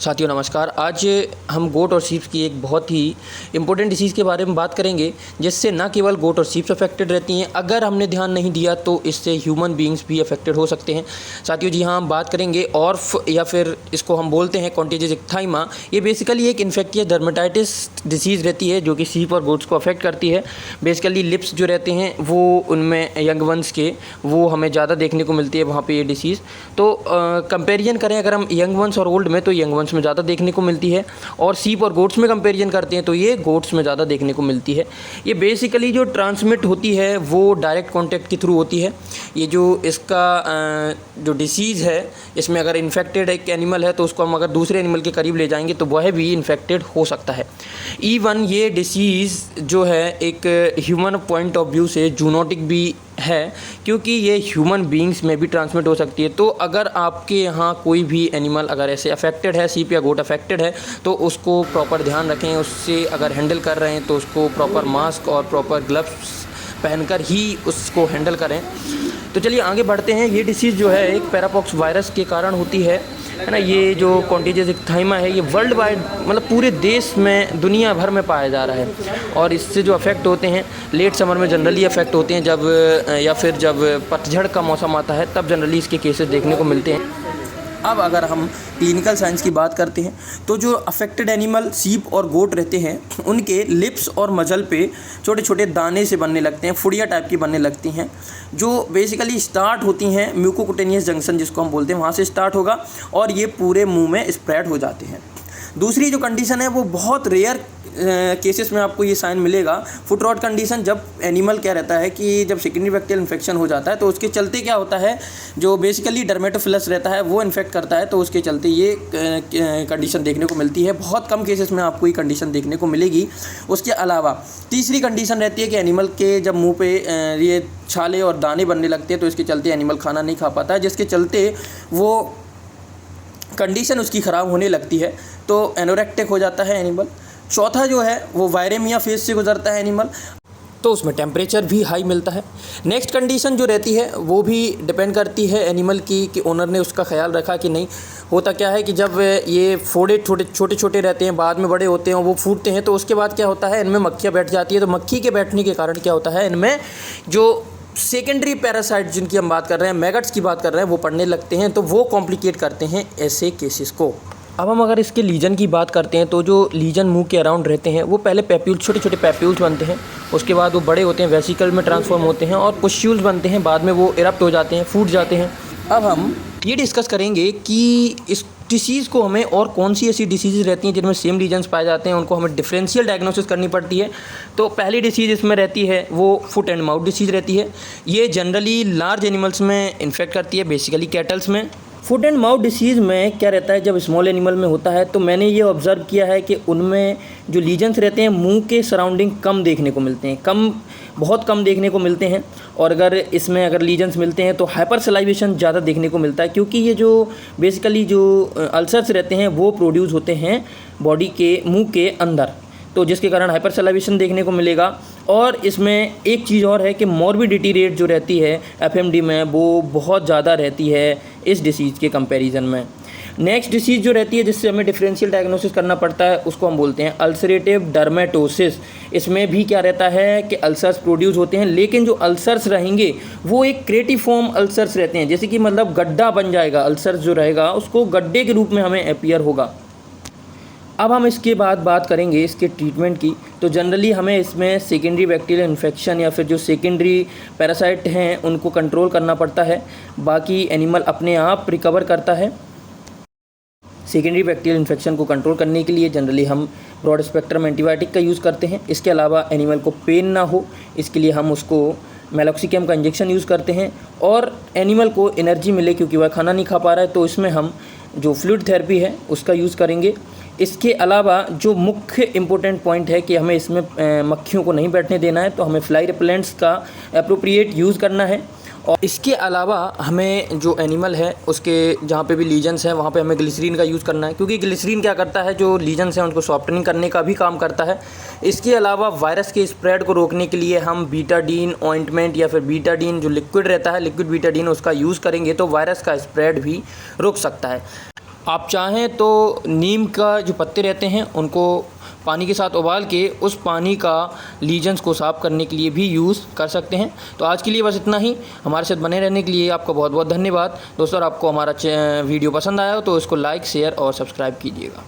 साथियों नमस्कार। आज हम गोट और शीप्स की एक बहुत ही इम्पोर्टेंट डिसीज़ के बारे में बात करेंगे, जिससे ना केवल गोट और शीप्स अफेक्टेड रहती हैं, अगर हमने ध्यान नहीं दिया तो इससे ह्यूमन बीइंग्स भी अफेक्टेड हो सकते हैं। साथियों जी हाँ, हम बात करेंगे ऑर्फ या फिर इसको हम बोलते हैं कॉन्टेजियस इक्थाइमा। ये बेसिकली एक इन्फेक्टियस डर्मेटाइटिस डिसीज़ रहती है जो कि शीप और गोट्स को अफेक्ट करती है। बेसिकली लिप्स जो रहते हैं वो उनमें यंग वंस के वो हमें ज़्यादा देखने को मिलती है वहाँ पे ये डिसीज़। तो कंपेरिजन करें अगर हम यंग वंस और ओल्ड में, तो यंग वंस में ज़्यादा देखने को मिलती है, और शीप और गोट्स में कंपेरिजन करते हैं तो ये गोट्स में ज़्यादा देखने को मिलती है। ये बेसिकली जो ट्रांसमिट होती है वो डायरेक्ट कॉन्टैक्ट के थ्रू होती है। ये जो इसका जो डिसीज़ है, इसमें अगर इन्फेक्टेड एक एनिमल है तो उसको हम अगर दूसरे एनिमल के करीब ले जाएंगे तो वह भी इन्फेक्टेड हो सकता है। इवन ये डिसीज़ जो है एक ह्यूमन पॉइंट ऑफ व्यू से जूनोटिक भी है, क्योंकि ये ह्यूमन बीइंग्स में भी ट्रांसमिट हो सकती है। तो अगर आपके यहाँ कोई भी एनिमल अगर ऐसे अफेक्टेड है, शीप या गोट अफेक्टेड है, तो उसको प्रॉपर ध्यान रखें। उससे अगर हैंडल कर रहे हैं तो उसको प्रॉपर मास्क और प्रॉपर ग्लव्स पहनकर ही उसको हैंडल करें। तो चलिए आगे बढ़ते हैं। ये डिसीज़ जो है एक पैरापॉक्स वायरस के कारण होती है ना। ये जो कॉन्टेजियस इक्थाइमा है ये वर्ल्ड वाइड मतलब पूरे देश में, दुनिया भर में पाया जा रहा है। और इससे जो अफेक्ट होते हैं लेट समर में जनरली अफेक्ट होते हैं, जब या फिर जब पतझड़ का मौसम आता है तब जनरली इसके केसेस देखने को मिलते हैं। अब अगर हम क्लिनिकल साइंस की बात करते हैं तो जो अफेक्टेड एनिमल शीप और गोट रहते हैं उनके लिप्स और मजल पे छोटे छोटे दाने से बनने लगते हैं, फुड़िया टाइप की बनने लगती हैं, जो बेसिकली स्टार्ट होती हैं म्यूकोकुटेनियस जंक्शन जिसको हम बोलते हैं, वहाँ से स्टार्ट होगा और ये पूरे मुंह में स्प्रेड हो जाते हैं। दूसरी जो कंडीशन है वो बहुत रेयर केसेस में आपको ये साइन मिलेगा, फुट रॉट कंडीशन। जब एनिमल क्या रहता है कि जब सेकेंडरी बैक्टीरियल इन्फेक्शन हो जाता है तो उसके चलते क्या होता है, जो बेसिकली डर्मेटोफिलस रहता है वो इन्फेक्ट करता है, तो उसके चलते ये कंडीशन देखने को मिलती है। बहुत कम केसेस में आपको ये कंडीशन देखने को मिलेगी। उसके अलावा तीसरी कंडीशन रहती है कि एनिमल के जब मुँह पे ये छाले और दाने बनने लगते हैं तो इसके चलते एनिमल खाना नहीं खा पाता है, जिसके चलते वो कंडीशन उसकी ख़राब होने लगती है, तो एनोरेक्टिक हो जाता है एनिमल। चौथा जो है वो वायरेमिया फेज से गुजरता है एनिमल, तो उसमें टेम्परेचर भी हाई मिलता है। नेक्स्ट कंडीशन जो रहती है वो भी डिपेंड करती है एनिमल की कि ओनर ने उसका ख्याल रखा कि नहीं। होता क्या है कि जब ये फोड़े छोटे छोटे रहते हैं, बाद में बड़े होते हैं, वो फूटते हैं, तो उसके बाद क्या होता है इनमें मक्खियाँ बैठ जाती है। तो मक्खी के बैठने के कारण क्या होता है, इनमें जो सेकेंडरी पैरासाइट जिनकी हम बात कर रहे हैं, मैगट्स की बात कर रहे हैं, वो पड़ने लगते हैं, तो वो कॉम्प्लिकेट करते हैं ऐसे केसेस को। अब हम अगर इसके लीजन की बात करते हैं तो जो लीजन मुंह के अराउंड रहते हैं वो पहले पैप्यूल्स, छोटे छोटे पैप्यूल्स बनते हैं, उसके बाद वो बड़े होते हैं, वेसिकल में ट्रांसफॉर्म होते हैं और पुस्यूल्स बनते हैं, बाद में वो इरप्ट हो जाते हैं, फूट जाते हैं। अब हम ये डिस्कस करेंगे कि इस डिसीज़ को हमें और कौन सी ऐसी डिसीज़ रहती हैं जिनमें सेम रीजन्स पाए जाते हैं, उनको हमें डिफरेंशियल डायग्नोसिस करनी पड़ती है। तो पहली डिसीज़ इसमें रहती है वो फुट एंड माउथ डिसीज़ रहती है। ये जनरली लार्ज एनिमल्स में इन्फेक्ट करती है, बेसिकली कैटल्स में। फुट एंड माउथ डिसीज़ में क्या रहता है, जब स्मॉल एनिमल में होता है तो मैंने ये ऑब्ज़र्व किया है कि उनमें जो लीजन्स रहते हैं मुंह के सराउंडिंग कम देखने को मिलते हैं, बहुत कम देखने को मिलते हैं। और अगर लीजन्स मिलते हैं तो हाइपर सलाइवेशन ज़्यादा देखने को मिलता है, क्योंकि ये जो बेसिकली जो अल्सर्स रहते हैं वो प्रोड्यूस होते हैं बॉडी के मुँह के अंदर, तो जिसके कारण हाइपर सलाइवेशन देखने को मिलेगा। और इसमें एक चीज़ और है कि मॉर्बिडिटी रेट जो रहती है एफएमडी में वो बहुत ज़्यादा रहती है इस डिसीज़ के कंपैरिजन में। नेक्स्ट डिसीज़ जो रहती है जिससे हमें डिफरेंशियल डायग्नोसिस करना पड़ता है उसको हम बोलते हैं अल्सरेटिव डर्मेटोसिस। इसमें भी क्या रहता है कि अल्सर्स प्रोड्यूस होते हैं, लेकिन जो अल्सर्स रहेंगे वो एक क्रेटिफॉर्म अल्सर्स रहते हैं, जैसे कि मतलब गड्ढा बन जाएगा, अल्सर्स जो रहेगा उसको गड्ढे के रूप में हमें अपीयर होगा। अब हम इसके बाद बात करेंगे इसके ट्रीटमेंट की। तो जनरली हमें इसमें सेकेंडरी बैक्टीरियल इन्फेक्शन या फिर जो सेकेंडरी पैरासाइट हैं उनको कंट्रोल करना पड़ता है, बाकी एनिमल अपने आप रिकवर करता है। सेकेंडरी बैक्टीरियल इन्फेक्शन को कंट्रोल करने के लिए जनरली हम ब्रॉड स्पेक्ट्रम एंटीबायोटिक का यूज़ करते हैं। इसके अलावा एनिमल को पेन ना हो इसके लिए हम उसको मेलॉक्सिकैम का इंजेक्शन यूज़ करते हैं, और एनिमल को एनर्जी मिले क्योंकि वह खाना नहीं खा पा रहा है तो इसमें हम जो फ्लूइड थेरेपी है उसका यूज़ करेंगे। इसके अलावा जो मुख्य इम्पोर्टेंट पॉइंट है कि हमें इसमें मक्खियों को नहीं बैठने देना है, तो हमें फ्लाई रिपेलेंट्स का एप्रोप्रिएट यूज़ करना है। और इसके अलावा हमें जो एनिमल है उसके जहाँ पे भी लीजन्स हैं वहाँ पे हमें ग्लिसरीन का यूज़ करना है, क्योंकि ग्लिसरीन क्या करता है, जो लीजन्स हैं उनको सॉफ्टनिंग करने का भी काम करता है। इसके अलावा वायरस के स्प्रेड को रोकने के लिए हम बीटाडीन ऑइंटमेंट या फिर बीटाडीन जो लिक्विड रहता है, लिक्विड बीटाडीन, उसका यूज़ करेंगे तो वायरस का स्प्रेड भी रुक सकता है। आप चाहें तो नीम का जो पत्ते रहते हैं उनको पानी के साथ उबाल के उस पानी का लीजन्स को साफ़ करने के लिए भी यूज़ कर सकते हैं। तो आज के लिए बस इतना ही। हमारे साथ बने रहने के लिए आपका बहुत बहुत धन्यवाद दोस्तों। और आपको हमारा वीडियो पसंद आया हो तो इसको लाइक, शेयर और सब्सक्राइब कीजिएगा।